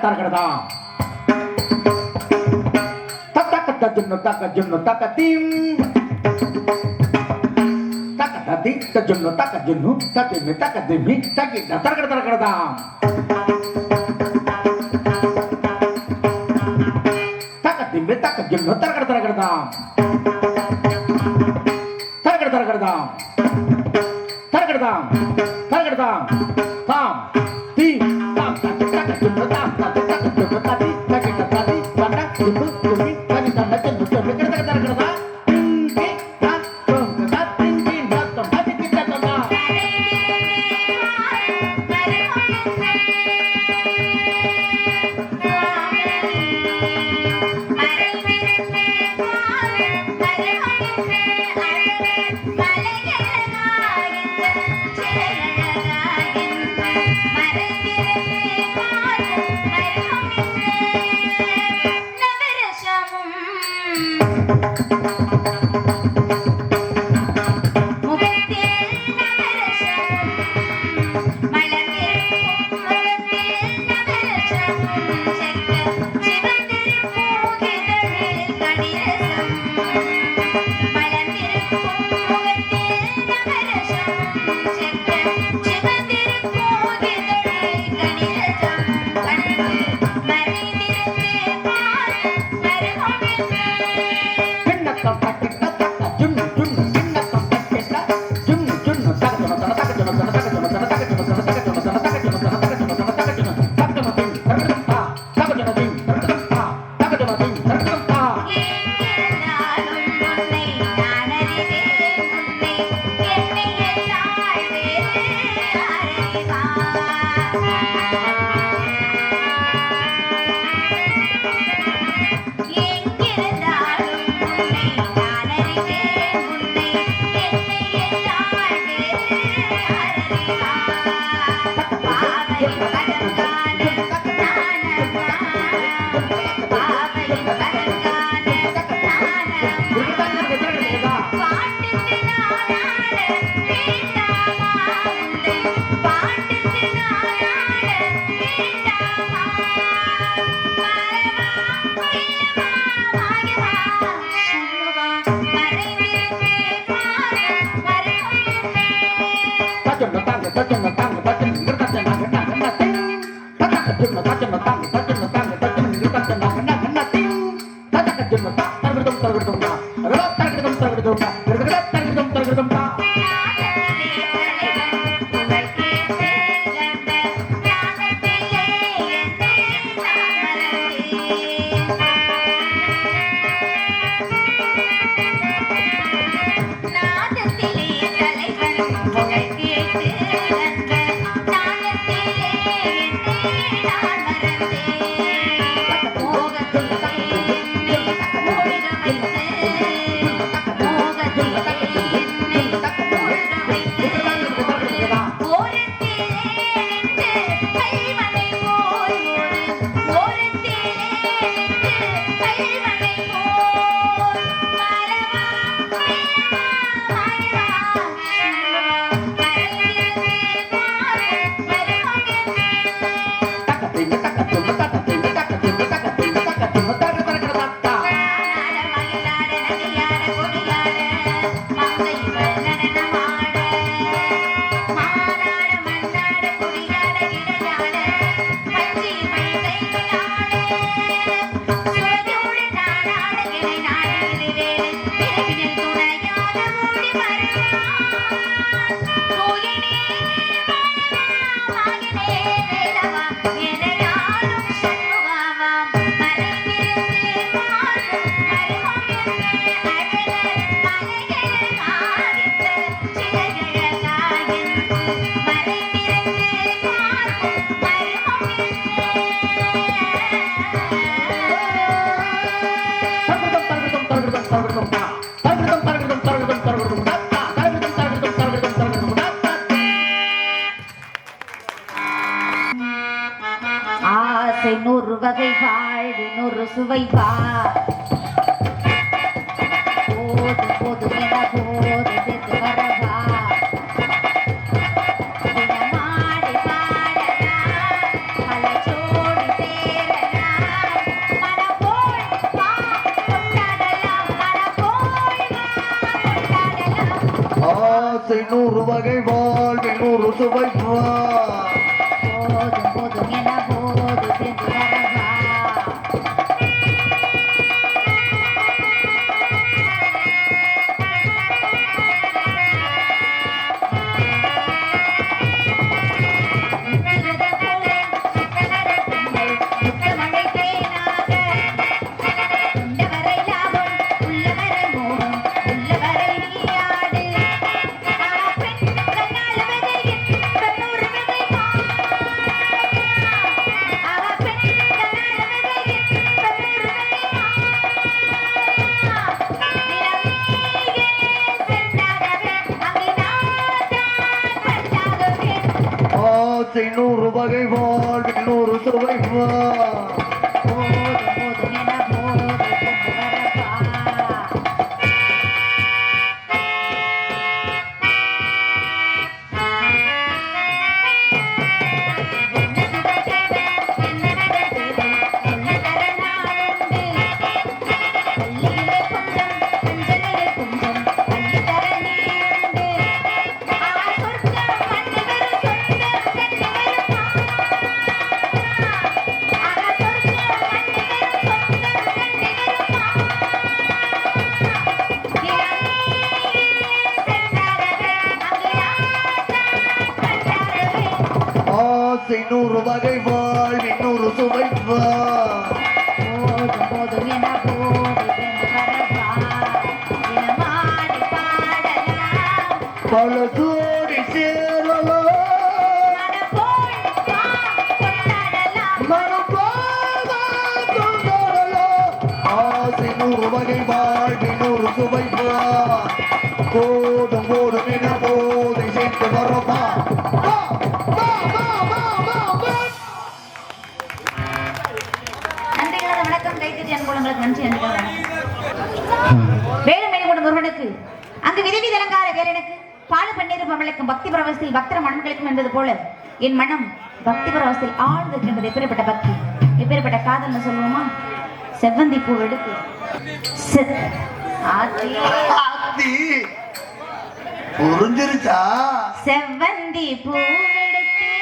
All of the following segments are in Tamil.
தரகடதா தக்க ஜுன்னு தக்க தீம் தக்க திக்க ஜுன்னு தக்க ஜுன்னு தக்க திம்மி தக்கிட்ட தரகடதா தக்க திம்மி தக்க ஜுன்னு தரகடதா தாம் தீ தாம் தக்க ஜுன்னு தாம் தக்க ஜுன்னு தடி தக்கிட்ட தடி தட ஜுன்னு ஜும்மி தடி தட ஜுன்னு ஜும்மி தரகடதா திங்கி தத்தம் தத்திங்கி தத்தம் தடிக்கி தத்தம் வகை பாடி நூறு சுவை பா போது போது என போது செத்து வரவா தினமாடி பாடலா பல சோடி ஆசை நூறு வகை வாழ்வில் நூறு சுவை வா. போதும் போதும் என போது சென்று வரவா. ஆசை நூறு வகை வாழ்வில் நூறு சுவை வா. போதும் போதும் என போது சென்று வரவா. ஆசை நூறு வகை வாழ்வில் நூறு சுவை வா. போதும் போதும் என போது சென்று வரவா. இனமாடி பாடலாம் பல சோடி சேரலாம் மனப்போல் வா கொண்டாடலாம். மனம் போல கொண்டாடலாம். ஆசை நூறு வகை வாழ்வில் நூறு சுவை வா. போதும் போதும் என போதை சேர்த்து வரவா. வா, வா, வா, வா, வா, வா. நன்றி கலந்த வணக்கம். கைத்தறி அன்புள்ளங்களுக்கு நன்றி அன்புள்ள வேலும் மேலும் முருகனுக்கு அங்கு விதவி அலங்கார வேலனுக்கு பாலு பன்னீர் பமலுக்கும் பக்தி பரவசத்தில் பக்தர மனங்களுக்கும் என்பது போல என் மனம் பக்தி பரவசத்தில் ஆழ்ந்திருக்கின்றது. எப்பேற்பட்ட பக்தி, எப்பேற்பட்ட காதல்னு சொல்லுவோமா? செவ்வந்தி பூ எடுத்து ஆத்தி, புரிஞ்சிருச்சா? செவ்வந்தி பூவெடுத்தே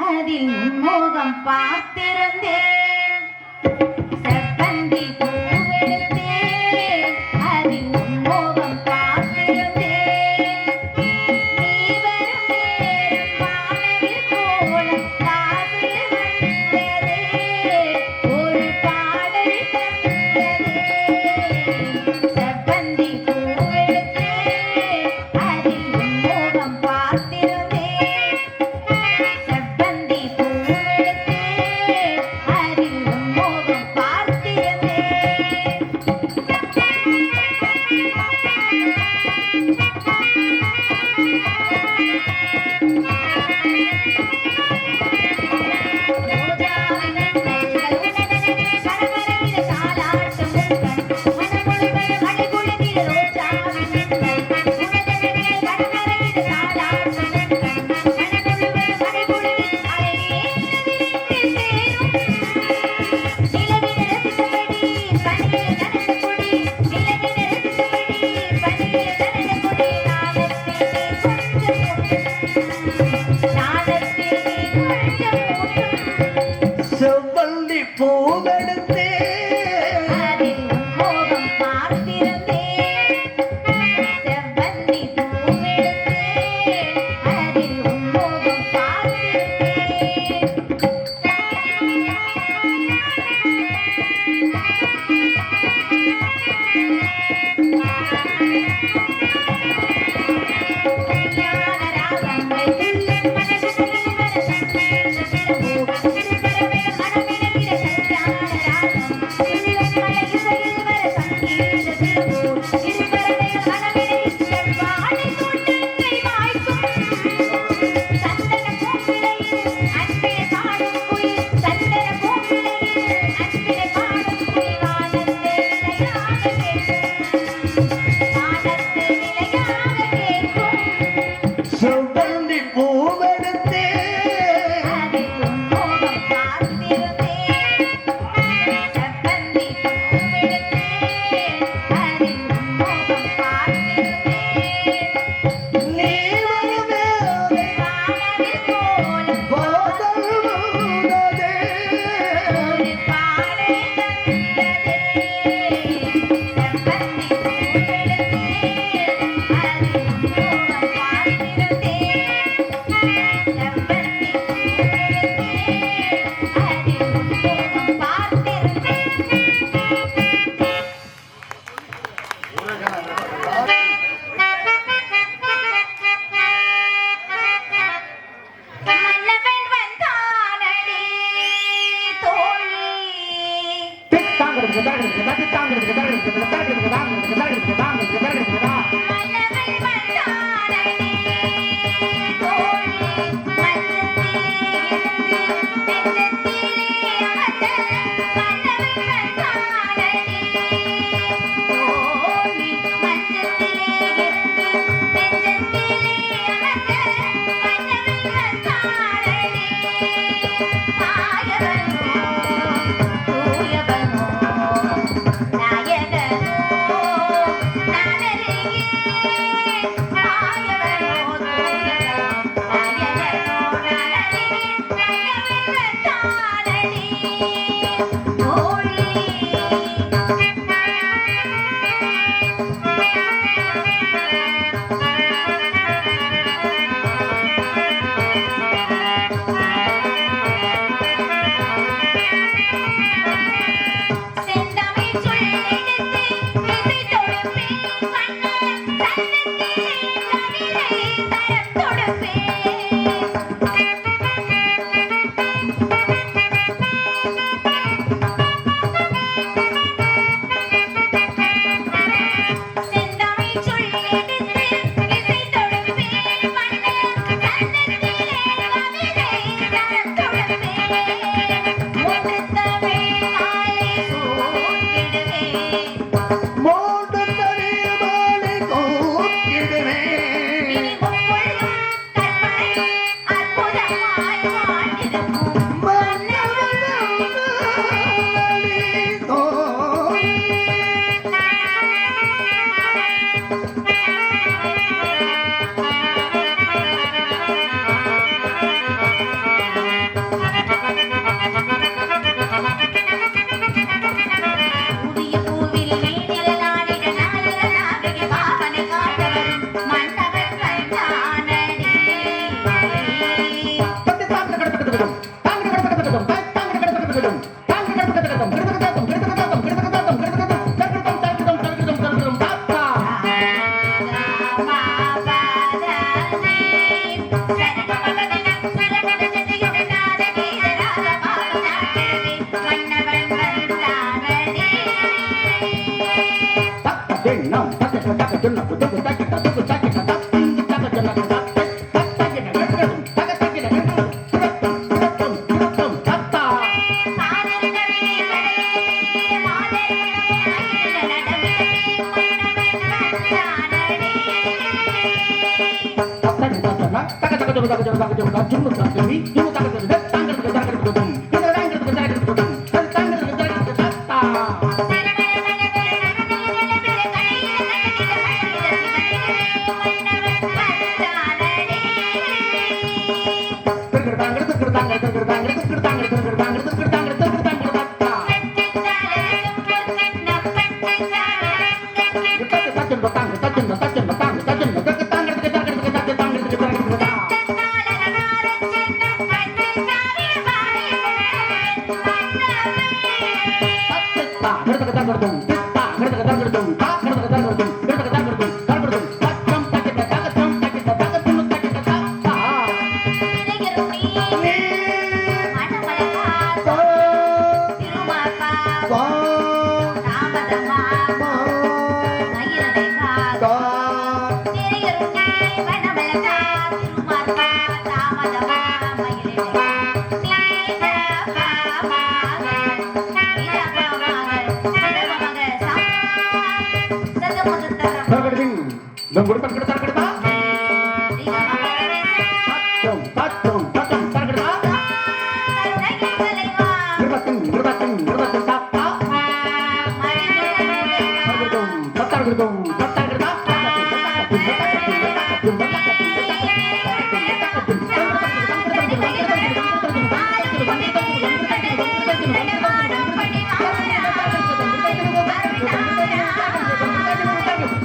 அதில் முகம் பார்த்திருந்தேன். செவ்வந்தி பூவெடுத்தே அதில் முகம் பார்த்திருந்தேன். நீ வரும் நேரம் வானவில் கோலம் காதில் வந்ததே, ஒரு பாடல் தந்ததே. செவ்வந்தி பூவெடுத்தே அதில் முகம் பார்த்திருந்தேன். செவ்வந்தி பூவெடுத்தே அதில்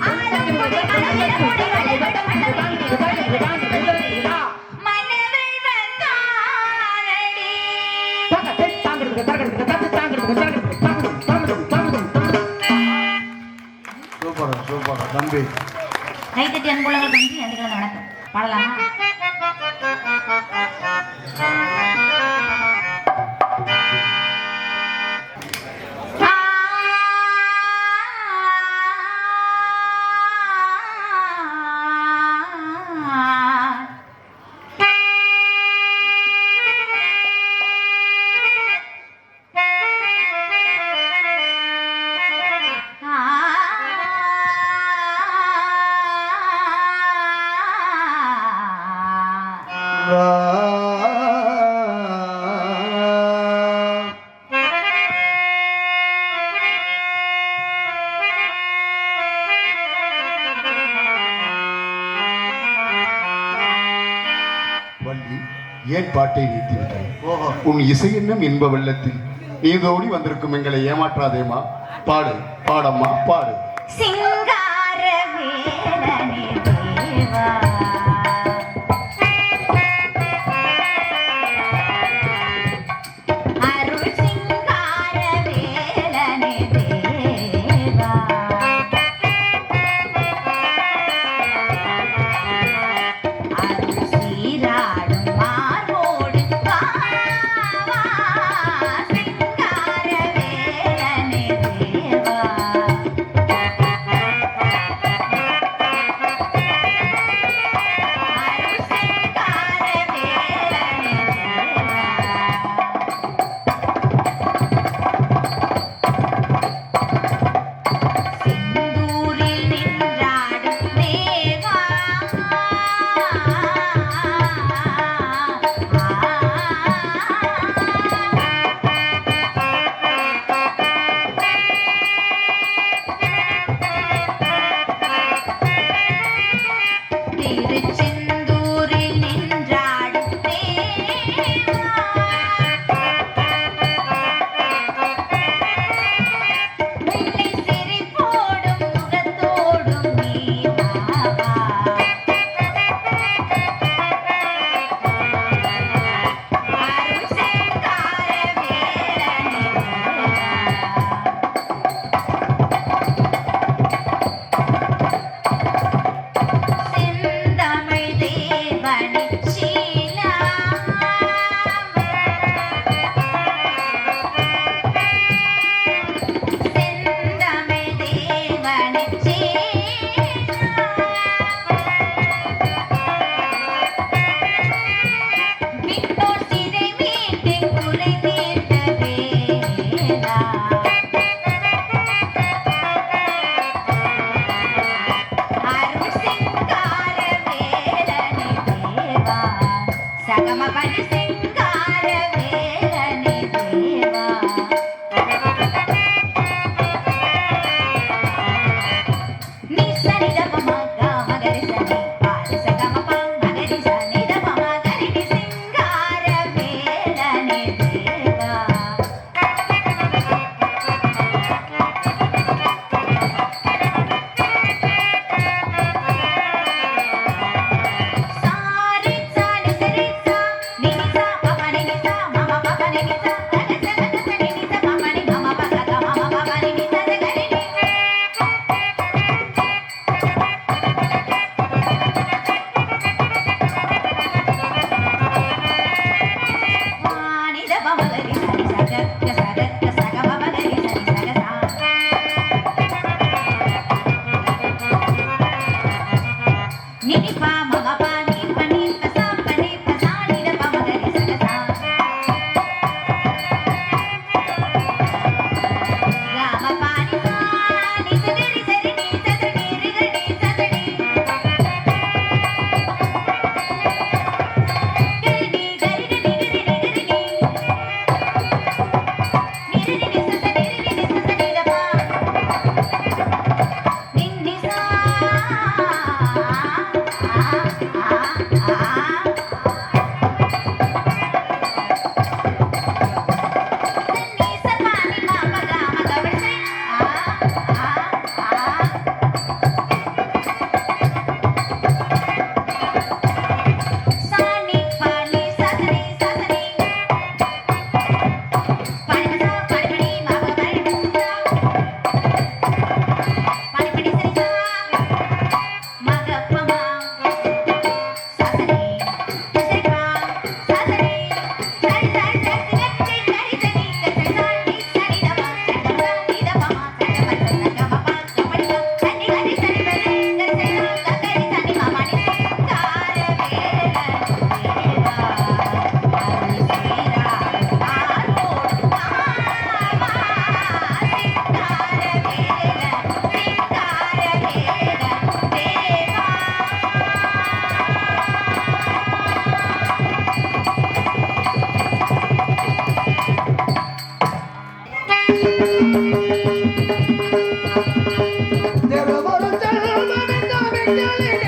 ஆலம் கொடி மலரிட முடிகளை கைத்தட்டி அன்புள்ளங்கள் நன்றி நன்றி கலந்த வணக்கம். பாடலாமா? ஏன் பாட்டை நிறுத்திவிட்டாய்? உன் இசை என்னும் இன்ப வெள்ளத்தில் நீதோடி வந்திருக்கும் எங்களை ஏமாற்றாதேமா. பாடு, பாடம்மா, பாடு. சிங்கார வேலனே தேவா, அருள் சிங்கார வேலனே தேவா, அருள் சீராடும் மார்போடு வா வா, சிங்கார வேலனே தேவா. Ah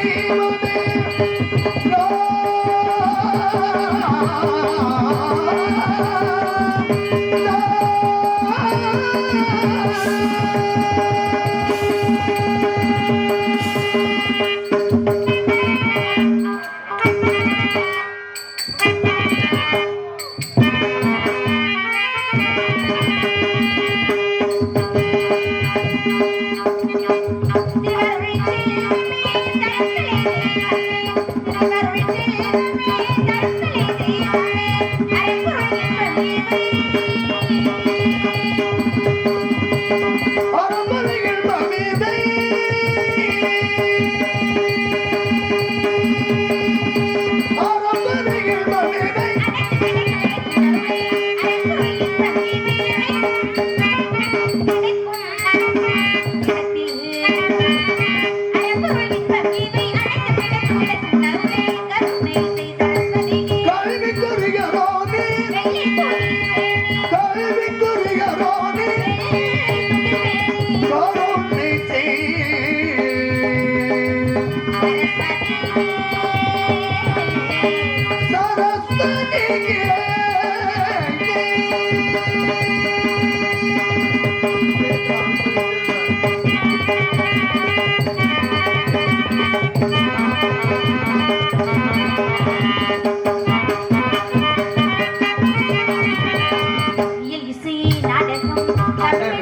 தெய்வமே அரம்பரையில் மமிதை அரம்பரையில் மமிதை கல்விக்குரியரோனே கல்விக்குரியரோனே கருணை செய் சரஸ்வதியே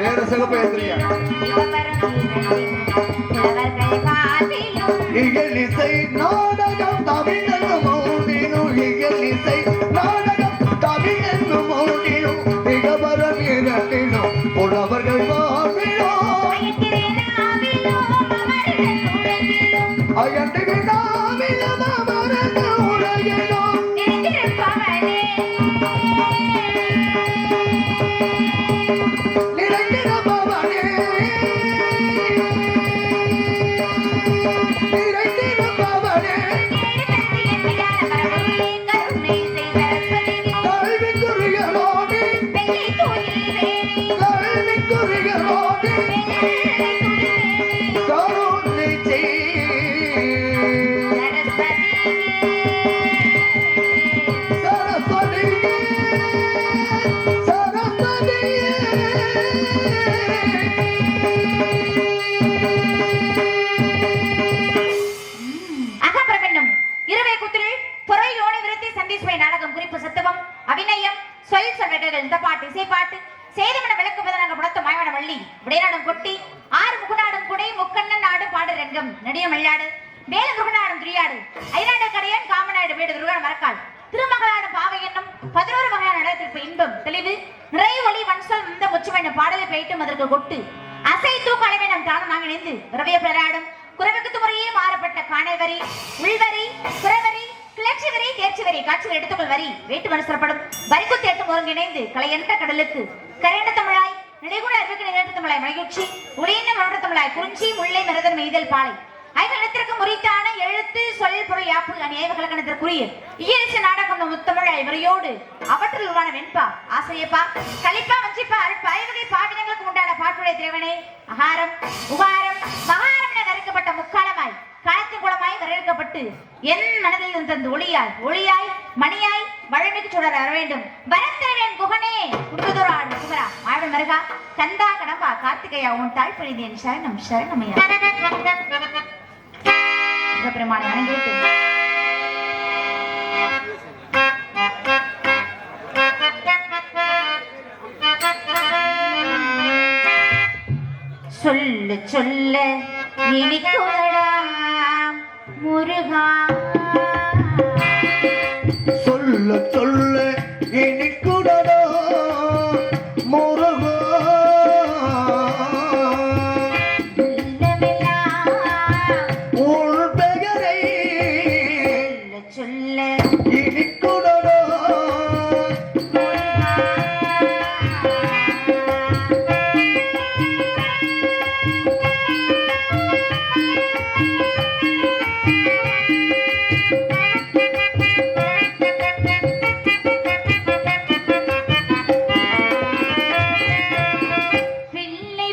வேற சிறப்பு எந்திரியா இயலிசை நாடகம் தமிழ் என்னும் மௌனினும் இயலிசை நாடகம் தமிழ் என்னும் மௌனினும் மிகவரம் இரண்டினும் புலவர்கள் வாழ்வினோம் அயன்று விழாவிலும் அமரந்து உலகினோம் நிறைந்திருப்பவனே நிறைந்திருப்பவனே கல்விக்குரியரோனே கல்விக்குரியரோனே கருணை செய் சரஸ்வதியே சரஸ்வதியே அகப்பிரபஞ்சம் இருவை குத்திரில் பொறை யோனி விருத்தி சந்தீஸ்வரி நாடகம் குறிப்பு சத்துவம் அபிநயம் சொல் சொல்வர்கள் இந்த பாட்டு இசைப்பாட்டு சேதமன விளக்கு பதனாக முடத்த மாயவன வள்ளி விடைநாடும் கொட்டி ஆறு முகுநாடும் குடை முக்கண்ணன் நாடு பாடு ரங்கம் நெடிய மல்லாடு மேல முருகநாடும் துரியாடு ஐநாடு கடையன் காமநாடு வீடு துருகான மரக்கால் திருமகளாடும் பாவை என்னும் 11 வகையான நடத்திற்கு இன்பம் தெளிவு நிறை ஒளி வன்சொல் இந்த முச்சுவென பாடலை பெய்ட்டும் அதற்கு கொட்டு அசை தூக்க அளவினம் தானம் நாங்கள் இணைந்து ரவிய பெறாடும் குறைவுக்கு முறையே மாறப்பட்ட காணல் வரி உள்வரி குறவரி கிளர்ச்சி வரி தேர்ச்சி வரி காட்சிகள் எடுத்துக்கொள் வரி வேட்டு மனுசரப்படும் வரிக்குத்தி எட்டும் ஒருங்கிணைந்து கலையென்ற கடலுக்கு கரையண்ட தமிழாய் நினைகுண அறிவுக்கு நிகழ்த்த தமிழாய் மலையுச்சி உடையின மலர்ந்த தமிழாய் குறிஞ்சி முல்லை மிரதன் மெய்தல் பாலை ஐவனத்திற்கு முறித்தான எழுத்து சொல் பொருள் யாப்பு அநியாயவகலக்கணத்திற்குரிய இயலிசை நாடகம் முத்தமிழாய் முறையோடு அவற்றில் உருவான வெண்பா ஆசிரியப்பா கலிப்பா வஞ்சிப்பா அருட்பா ஐவகை பாவினங்களுக்கு உண்டான பாட்டுடைய திரைவனே அகாரம் உகாரம் மகாரம் என கருக்கப்பட்ட முக்காலமாய் காலத்தின் குளமாய் வரவேற்கப்பட்டு என் மனதில் இருந்த ஒளியாய் மணியாய் வழமைக்கு சுடர வர வேண்டும் வரத்தேவன் குகனே குன்றதோராடு குமரா மாடு மருகா கந்தா கடம்பா கார்த்திகையா உன் தாய் புனிதேன் சரணம் சரணமையா பெருமானை வணங்கிவிட்டு சொல்ல சொல்ல இனிக்குதடா முருகா சொல்ல சொல்ல இனிக்குடடா முருகா உன் பெயரை சொல்ல இனிக்குடடா பிள்ளை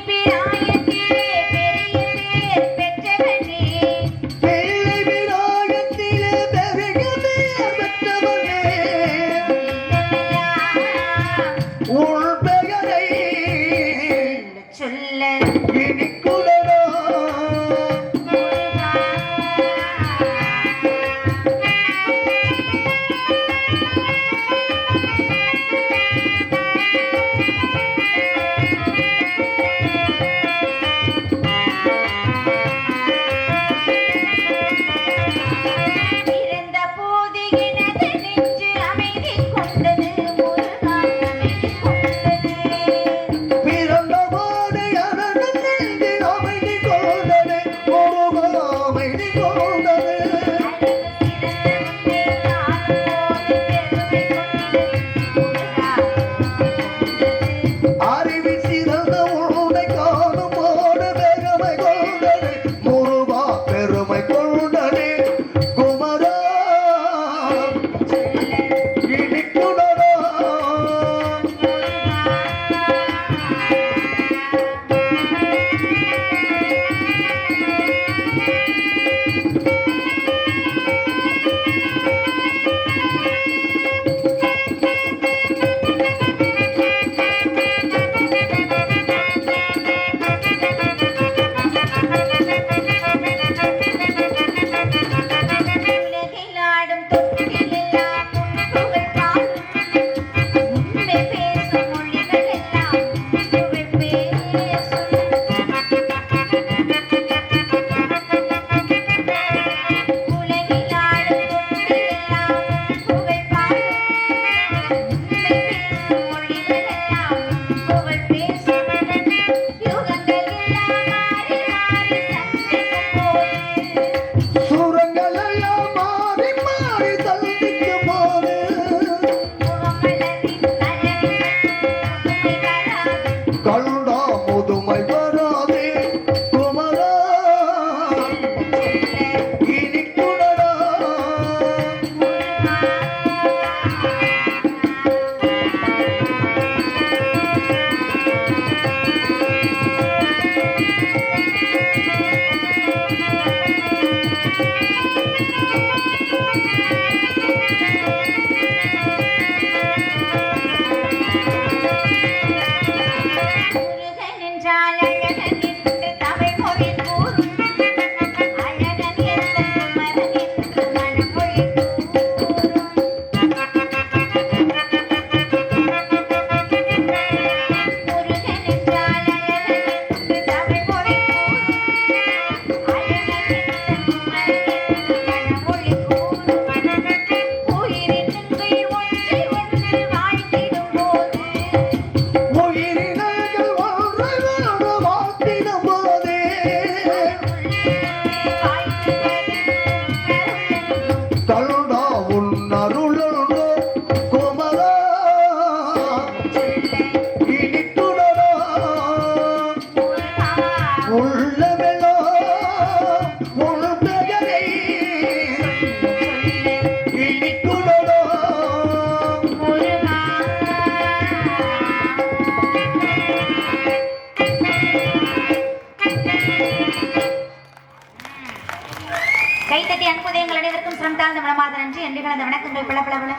கைத்தட்டி அன்புதயங்கள் அனைவருக்கும் சிரம் தாழ்ந்த மனமாத நன்றி. என்று கலந்த வணக்கங்கள் பல பல பல.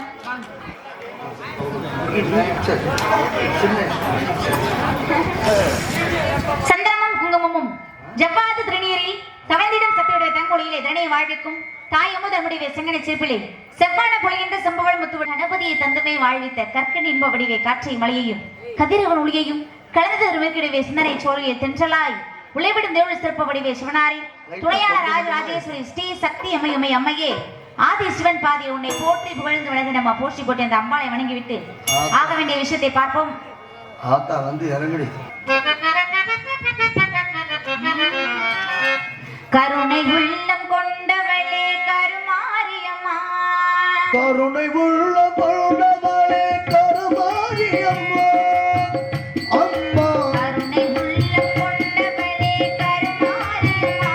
சந்திரமும் குங்குமமும் ஜவ்வாது திருநீரில் தவழ்ந்திடும் சத்தையுடைய தங்கொழியிலே தரணியை வாழ்விக்கும் தாயமுத முடிவை செங்கனை சிற்பிலே செவ்வான பொழிகின்ற செம்பவள் முத்துவன் கணபதியை தந்தமே வாழ்வித்த கற்கன் இன்ப வடிவை காற்றை மலையையும் கதிரவன் ஒளியையும் கலந்து திருமைக்கிடவே சிந்தனை சோழியை தென்றலாய் உழைவிடும் தேவள் சிறப்பு வடிவே சிவனாரி துணையாளர் ராஜராஜேஸ்வரி ஸ்ரீ சக்தி அம்மையுமை அம்மையே ஆதி சிவன் பாதி உன்னை போற்றி புகழ்ந்து விளந்து நம்ம போற்றி போட்டு அந்த அம்பாளை வணங்கிவிட்டு ஆக வேண்டிய விஷயத்தை பார்ப்போம். ஆத்தா வந்து இறங்குடி. கருணை உள்ளம் கொண்டவளே கருமாரியம்மா, கருணை உள்ளம் கொண்டவளே கருமாரியம்மா, அம்மா கருணை உள்ளம் கொண்டவளே கருமாரியம்மா,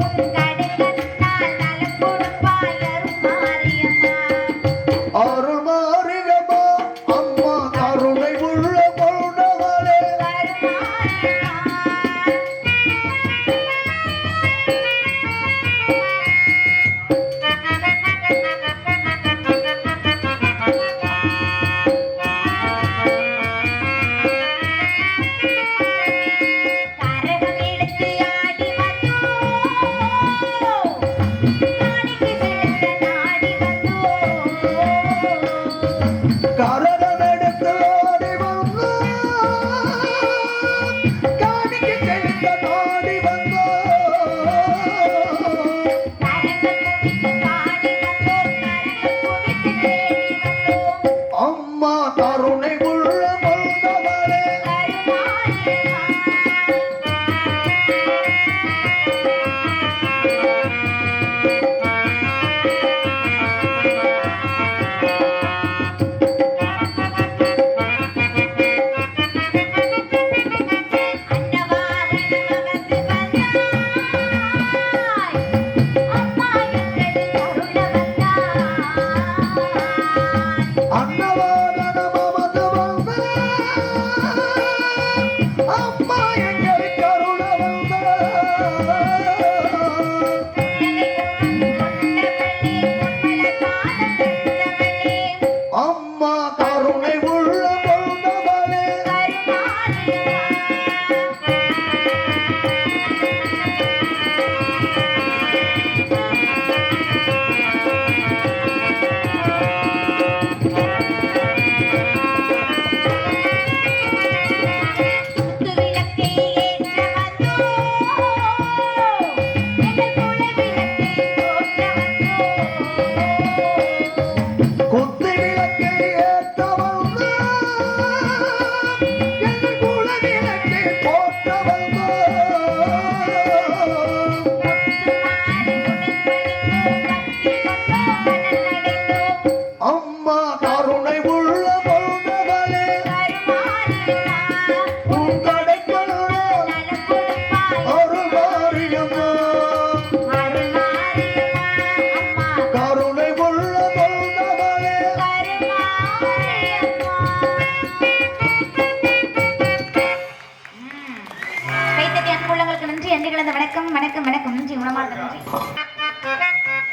உன் கடுங்கண்ணால் நலம் கொடுப்பாய் அருமாரியம்மா, அருமாரியம்மா, அம்மா கருணை உள்ளம் கொண்டவளே கருமாரியம்மா. கரகம் எடுத்து ஆடி வந்தோம், காணிக்கை செலுத்த நாடி வந்தோம், கரகம் எடுத்து ஓடி வந்தோம், காணிக்கை செலுத்த நாடி வந்தோம், கரங்கள் குவித்து பாடி வந்தோம், கரங்கள் குவித்து தேடி வந்தோம், அம்மா கருணை உள்ளம் கொண்டவளே கருமாரியம்மா. அன்னவாகனம் அமர்ந்து வந்தாய், அம்மா எங்கள் அருள வந்தாய். அன்னவாதனம் அமர்ந்து வந்தாய், அம்மா எங்களை கருண வந்தாய். அம்மா கருணை உள்ளம் கொண்டவளே குத்து விளக்கை ஏற்ற வந்தாய், எங்கள் குல விளக்கை போற்ற வந்தாய். அம்மா கருணை உள்ளம் கொண்டவளே உன் கடைக்கொள்ள அருள்மாரியம்மா, கருணை உள்ளம் கொண்டவளே கைத்தட்டி அன்புள்ளங்களுக்கு நன்றி. அன்றி கலந்த வணக்கம் வணக்கம் வணக்கம். நன்றி உணமார்ந்த நன்றி.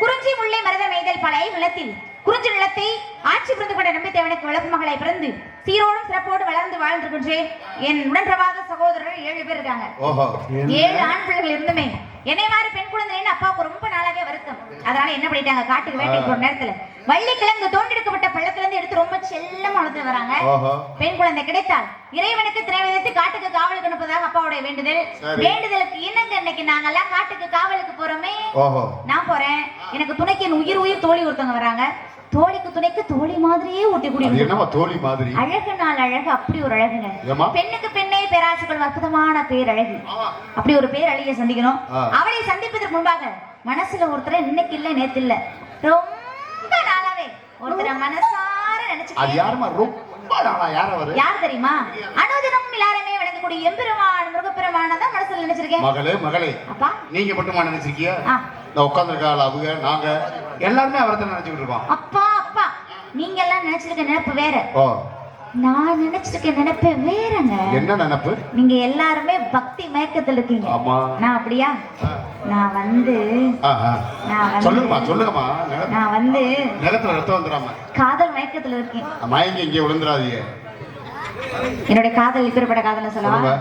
குறிஞ்சி முல்லை மருத மெய்தல் பழைய நிலத்தில் குறிஞ்சி நிலத்தை ஆட்சி புரிந்து கொண்ட நம்பித்தேவனுக்கு வளர்ப்பு மகளை பிறந்து சீரோடும் சிறப்போடு வளர்ந்து வாழ்ந்திருக்கின்றேன். என் உடன்பிரவாத சகோதரர்கள் 7 பேர் இருக்காங்க. ஓஹோ 7 ஆண் பிள்ளைகள் இருந்துமே என்னை மாதிரி பெண் குழந்தைன்னு அப்பாவுக்கு ரொம்ப நாளாவே வருத்தம். அதனால என்ன பண்ணிட்டாங்க, காட்டுக்கு வேட்டைக்கு ஒரு நேரத்துல வள்ளிக்கிழங்கு தோண்டெடுக்கப்பட்ட பள்ளத்துல இருந்து எடுத்து ரொம்ப செல்லமா வளர்த்து வராங்க. ஓஹோ பெண் குழந்தை கிடைத்தால் இறைவனுக்கு திரைவிதத்து காட்டுக்கு காவலுக்கு அனுப்புவதாக அப்பாவுடைய வேண்டுதல். சரி. வேண்டுதலுக்கு இணங்க இன்னைக்கு நாங்கெல்லாம் காட்டுக்கு காவலுக்கு போறோமே. ஓஹோ நான் போறேன். எனக்கு துணைக்கு என் உயிர் தோழி ஒருத்தவங்க வராங்க. தோழிக்கு துணைக்கு தோழி மாதிரியே ஊட்டி அது கூடி என்னவா தோழி மாதிரி? அழகு நாள் அழகு, அப்படி ஒரு அழகுங்க. ஏம்மா? பெண்ணுக்கு பெண்ணே பேராசைகள் அற்புதமான பேரழகி. அப்படி ஒரு பேரழகியை சந்திக்கணும். ஆ. அவளை சந்திப்பதற்கு முன்பாக மனசுல ஒருத்தரை இன்னைக்கு இல்ல நேத்து இல்ல ரொம்ப நாளாவே ஒருத்தரை மனசார அது நினைச்சு. யாருமா ரொம்ப நாளா? யார் அவரு? யார் தெரியுமா? அனுதினம் எல்லாருமே வணங்கக்கூடிய எம்பெருமான் முருகப்பெருமான தான் மனசுல நினைச்சிருக்கேன். மகளே மகளே, அப்பா நீங்க மட்டுமா நினைச்சிருக்கியா? ஆ. நான் உட்காந்துருக்காள் அவங்க நாங்க எல்லாருமே அவரை தான் நினைச்சுக்கிட்டு இருக்கோம். அப்பா அப்பா நீங்க எல்லாம் நினைச்சிருக்க நினைப்பு வேற. ஓ நான் நினைச்சிருக்க நினைப்பே வேறங்க. என்ன நினைப்பு? நீங்க எல்லாருமே பக்தி மயக்கத்துல இருக்கீங்க. ஆமா. நான் அப்படியா? நான் வந்து சொல்லுங்கம்மா. நான் வந்து நிலத்துல ரத்தம் வந்துடாம காதல் மயக்கத்துல இருக்கேன். மயங்கி இங்கே விழுந்துடாதீங்க. என்னுடைய காதல் இப்பேற்பட்ட காதல் சொல்லவா?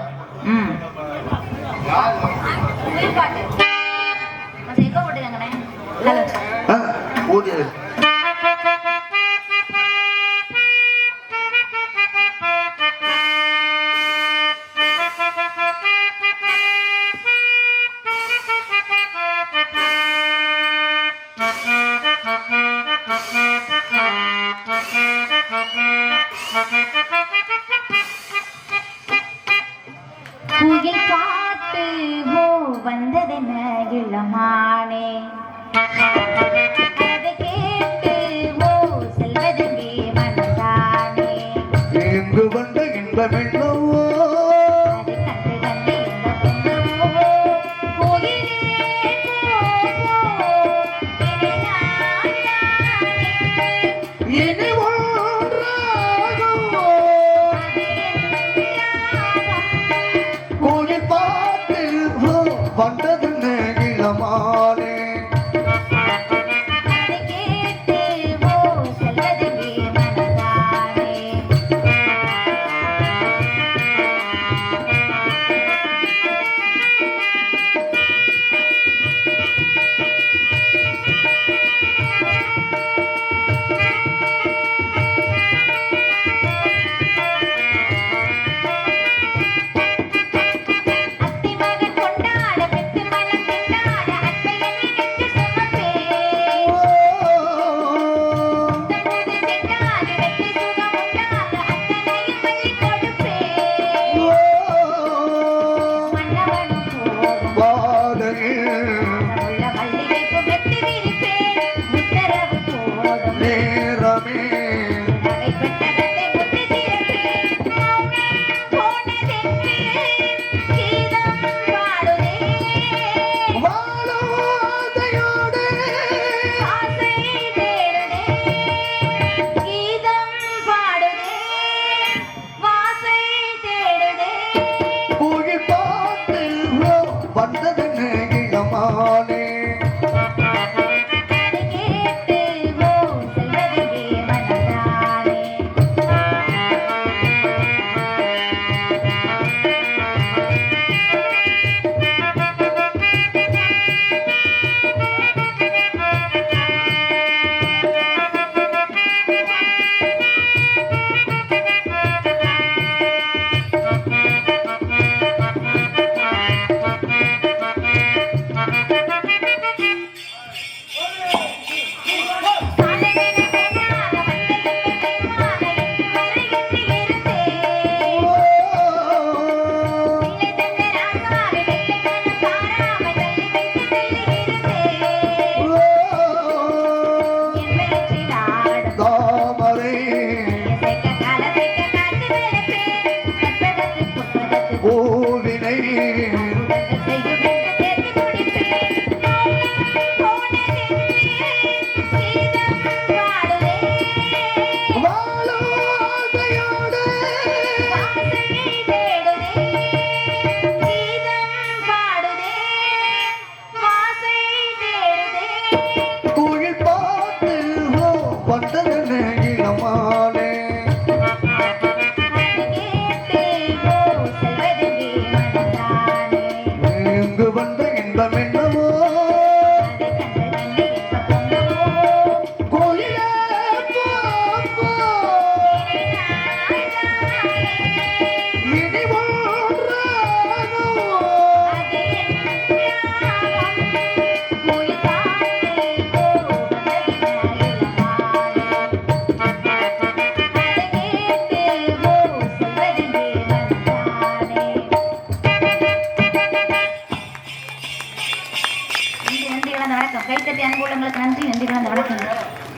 பாட்டு கொஞ்சம் எக்கோ போட்டுக்கங்கண்ணே. ஹலோ. குயில் பாட்டு ஓ வந்ததென்ன இளமானே, அதை கேட்டு ஓ செல்வதெங்கே மனதானே, எங்கு வந்த இன்பமென்னோ அதை கண்டு கண்டு இன்பமென்னவோ, கோயிலே போ இனி நான் யானே, இனி ஒன்றாகுமோ அது என் ராகம். கோயில் பாட்டு வந்தது இளமானே, அதை கேட்டு ஓ செல்வதெங்கே மனதானே. அத்தி மகன் கொண்டாட பெற்று மனம் திண்டாட அன்பை எண்ணி நெஞ்சு சுமப்பேன். தனது சென்றாது வெற்றி சுகம் உண்டாக அத்தனையும் அள்ளி கொடுப்பேன். மன்னவனும் போதும் பாதையில் உள்ள மல்லிகைப்பூ வெட்டி விரிப்பேன். உத்தரவு போதும் நேரமே நகை பெட்டகத்தை முத்தி திறப்பேன். மௌனம் போனதென்று கீதம் பாடுதே. வாழாதையோடு ஆசை தேடுதே. கீதம் பாடுதே. வாசை தேடுதே. கோயில் பாட்டு வந்தது இளமானே, அதை கேட்டு ஓ செல்வதெங்கே மனதானே. காதலென பெண்ணாக வந்த என்னை கைவாக என்று வருகின்று இருந்தேன். பிள்ளை தந்த ராசாவை வெள்ளை மனம் பாராமல் தள்ளி வைத்து செல்லுகிறதே. என் வயிற்றில் ஆடும் தாமரை இசைக்க காலத்தைக்க காத்து நடப்பேன். கற்பகத்தில் புற்பகத்தில் பூவினை உடல் செய்யும் என்று சேர்த்து முடிப்பேன். மௌனம் போனதென்று கீதம் பாடுதே. வாழாதையோடு ஆசை தேடுதே. கீதம் பாடுதே. வாசை தேடுதே. கோயில் பாட்டு வந்தது இளமானே, அதை கேட்டு ஓ செல்வதெங்கே மனதானே. எங்கு வந்த இன்பமென்னவோ அதை கண்டு கண்டு இன்பப் பொங்கவோ. கோயிலே போ இனி நான் யானே. இனி ஒன்றாகுமோ